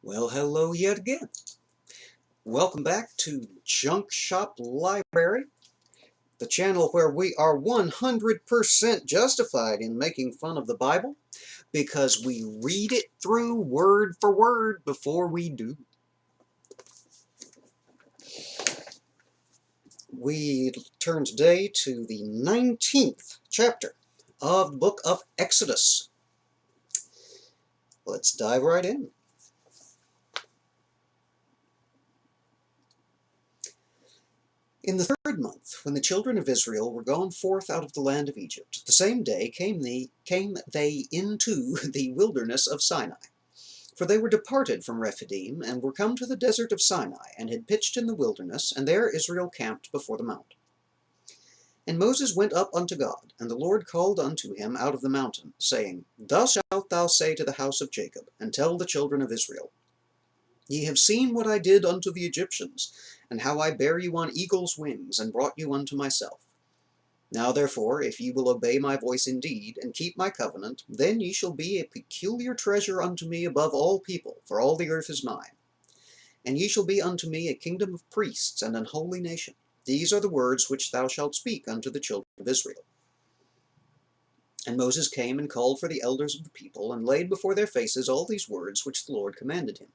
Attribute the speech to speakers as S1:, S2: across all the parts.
S1: Well, hello yet again. Welcome back to Junk Shop Library, the channel where we are 100% justified in making fun of the Bible because we read it through word for word before we do. We turn today to the 19th chapter of the book of Exodus. Let's dive right in. In the third month, when the children of Israel were gone forth out of the land of Egypt, the same day came they into the wilderness of Sinai. For they were departed from Rephidim, and were come to the desert of Sinai, and had pitched in the wilderness, and there Israel camped before the mount. And Moses went up unto God, and the Lord called unto him out of the mountain, saying, Thus shalt thou say to the house of Jacob, and tell the children of Israel, Ye have seen what I did unto the Egyptians, and how I bare you on eagle's wings, and brought you unto myself. Now therefore, if ye will obey my voice indeed, and keep my covenant, then ye shall be a peculiar treasure unto me above all people, for all the earth is mine. And ye shall be unto me a kingdom of priests, and an holy nation. These are the words which thou shalt speak unto the children of Israel. And Moses came and called for the elders of the people, and laid before their faces all these words which the Lord commanded him.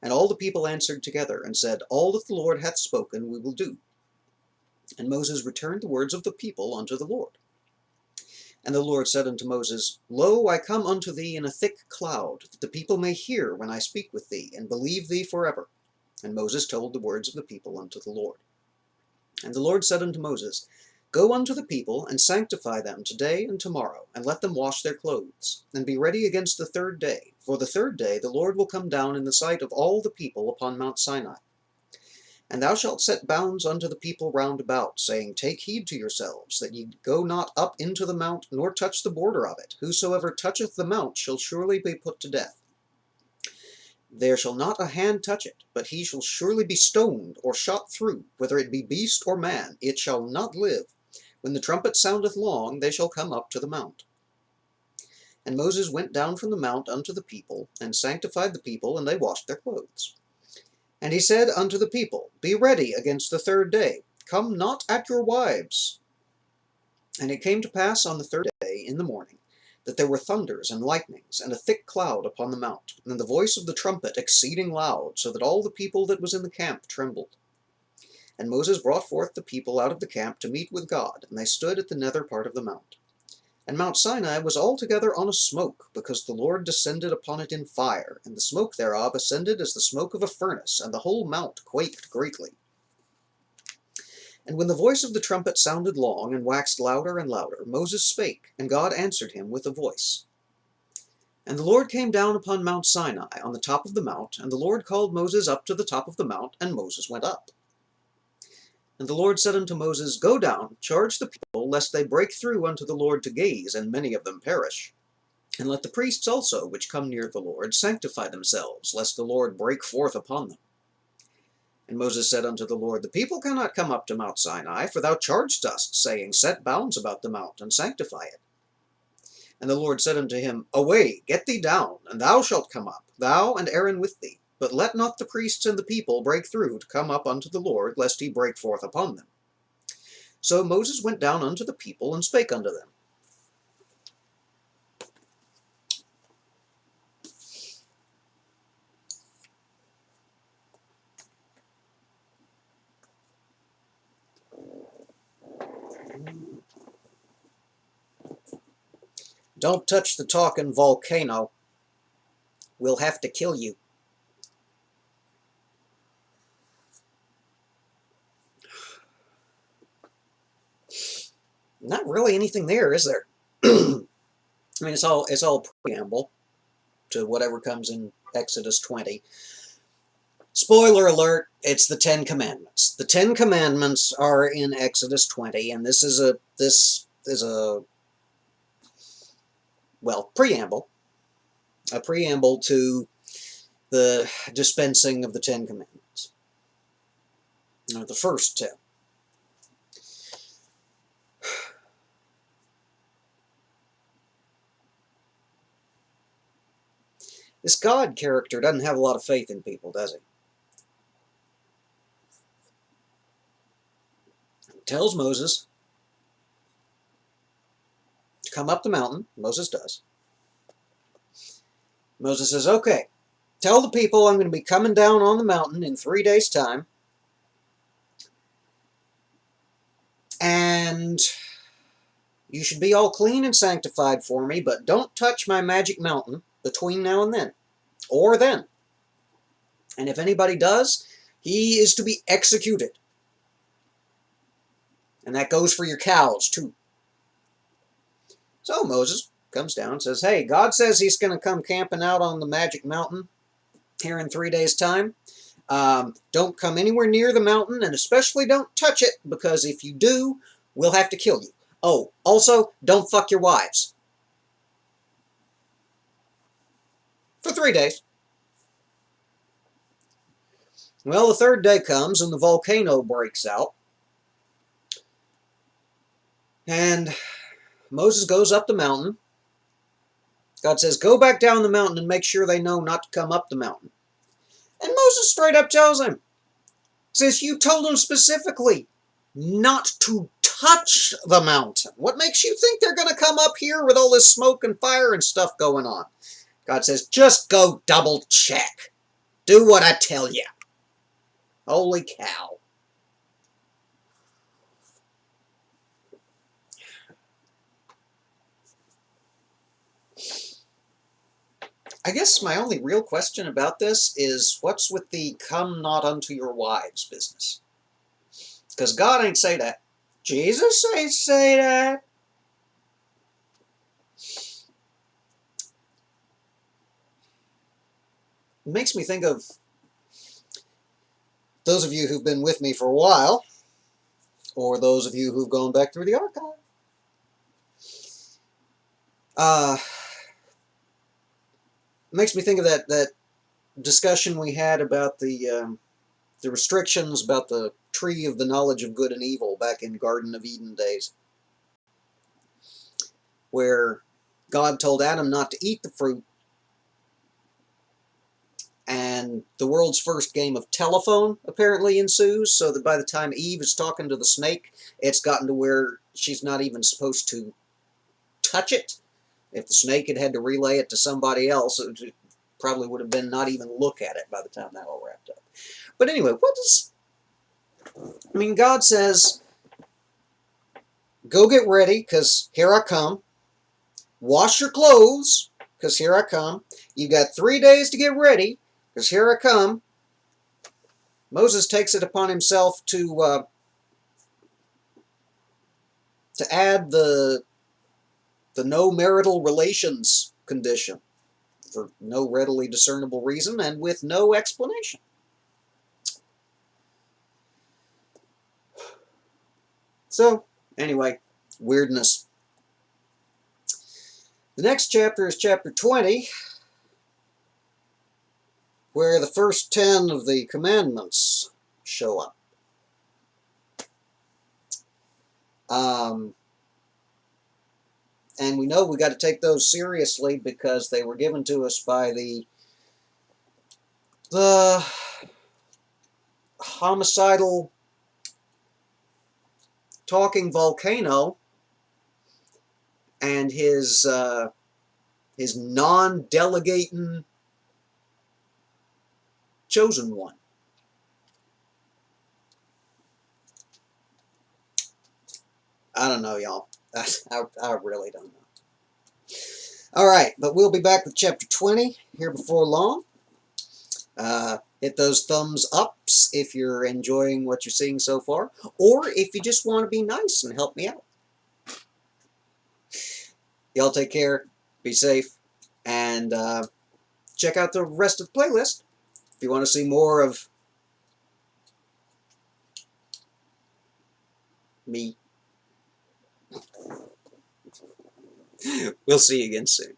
S1: And all the people answered together, and said, All that the Lord hath spoken we will do. And Moses returned the words of the people unto the Lord. And the Lord said unto Moses, Lo, I come unto thee in a thick cloud, that the people may hear when I speak with thee, and believe thee forever. And Moses told the words of the people unto the Lord. And the Lord said unto Moses, Go unto the people, and sanctify them today and tomorrow, and let them wash their clothes, and be ready against the third day. For the third day the Lord will come down in the sight of all the people upon Mount Sinai. And thou shalt set bounds unto the people round about, saying, Take heed to yourselves, that ye go not up into the mount, nor touch the border of it. Whosoever toucheth the mount shall surely be put to death. There shall not a hand touch it, but he shall surely be stoned, or shot through, whether it be beast or man, it shall not live. When the trumpet soundeth long, they shall come up to the mount. And Moses went down from the mount unto the people, and sanctified the people, and they washed their clothes. And he said unto the people, Be ready against the third day, come not at your wives. And it came to pass on the third day in the morning, that there were thunders and lightnings, and a thick cloud upon the mount, and the voice of the trumpet exceeding loud, so that all the people that was in the camp trembled. And Moses brought forth the people out of the camp to meet with God, and they stood at the nether part of the mount. And Mount Sinai was altogether on a smoke, because the Lord descended upon it in fire, and the smoke thereof ascended as the smoke of a furnace, and the whole mount quaked greatly. And when the voice of the trumpet sounded long, and waxed louder and louder, Moses spake, and God answered him with a voice. And the Lord came down upon Mount Sinai, on the top of the mount, and the Lord called Moses up to the top of the mount, and Moses went up. And the Lord said unto Moses, Go down, charge the people, lest they break through unto the Lord to gaze, and many of them perish. And let the priests also, which come near the Lord, sanctify themselves, lest the Lord break forth upon them. And Moses said unto the Lord, The people cannot come up to Mount Sinai, for thou chargedst us, saying, Set bounds about the mount, and sanctify it. And the Lord said unto him, Away, get thee down, and thou shalt come up, thou and Aaron with thee. But let not the priests and the people break through to come up unto the Lord, lest he break forth upon them. So Moses went down unto the people, and spake unto them. Don't touch the talking volcano. We'll have to kill you. Not really anything there, is there? I mean, it's all preamble to whatever comes in Exodus 20. Spoiler alert, it's the Ten Commandments. The Ten Commandments are in Exodus 20, and this is a preamble. A preamble to the dispensing of the Ten Commandments. The first 10. This God character doesn't have a lot of faith in people, does he? Tells Moses to come up the mountain. Moses does. Moses says, okay, tell the people I'm going to be coming down on the mountain in 3 days' time. And you should be all clean and sanctified for me, but don't touch my magic mountain between now and then, or then. And if anybody does, he is to be executed. And that goes for your cows, too. So Moses comes down and says, hey, God says he's going to come camping out on the magic mountain here in 3 days' time. Don't come anywhere near the mountain, and especially don't touch it, because if you do, we'll have to kill you. Oh, also, don't fuck your wives. For 3 days. Well, the third day comes, and the volcano breaks out. And Moses goes up the mountain. God says, go back down the mountain and make sure they know not to come up the mountain. And Moses straight up tells him, says, you told them specifically not to touch the mountain. What makes you think they're going to come up here with all this smoke and fire and stuff going on? God says, just go double check. Do what I tell you. Holy cow. I guess my only real question about this is, what's with the come not unto your wives business? Because God ain't say that. Jesus ain't say that. It makes me think of those of you who've been with me for a while, or those of you who've gone back through the archive. It makes me think of that discussion we had about the restrictions about the tree of the knowledge of good and evil back in Garden of Eden days, where God told Adam not to eat the fruit, and the world's first game of telephone apparently ensues, so that by the time Eve is talking to the snake, it's gotten to where she's not even supposed to touch it. If the snake had to relay it to somebody else, it probably would have been not even look at it by the time that all wrapped up. But anyway, God says, go get ready, because here I come. Wash your clothes, because here I come. You got 3 days to get ready, because here I come. Moses takes it upon himself to add the no marital relations condition for no readily discernible reason and with no explanation. So, anyway, weirdness. The next chapter is chapter 20, where the first 10 of the commandments show up. And we know we got to take those seriously because they were given to us by the homicidal talking volcano and his non-delegating chosen one. I don't know, y'all. I really don't know. All right, but we'll be back with chapter 20 here before long. Hit those thumbs ups if you're enjoying what you're seeing so far, or if you just want to be nice and help me out. Y'all take care, be safe, and check out the rest of the playlist if you want to see more of me. We'll see you again soon.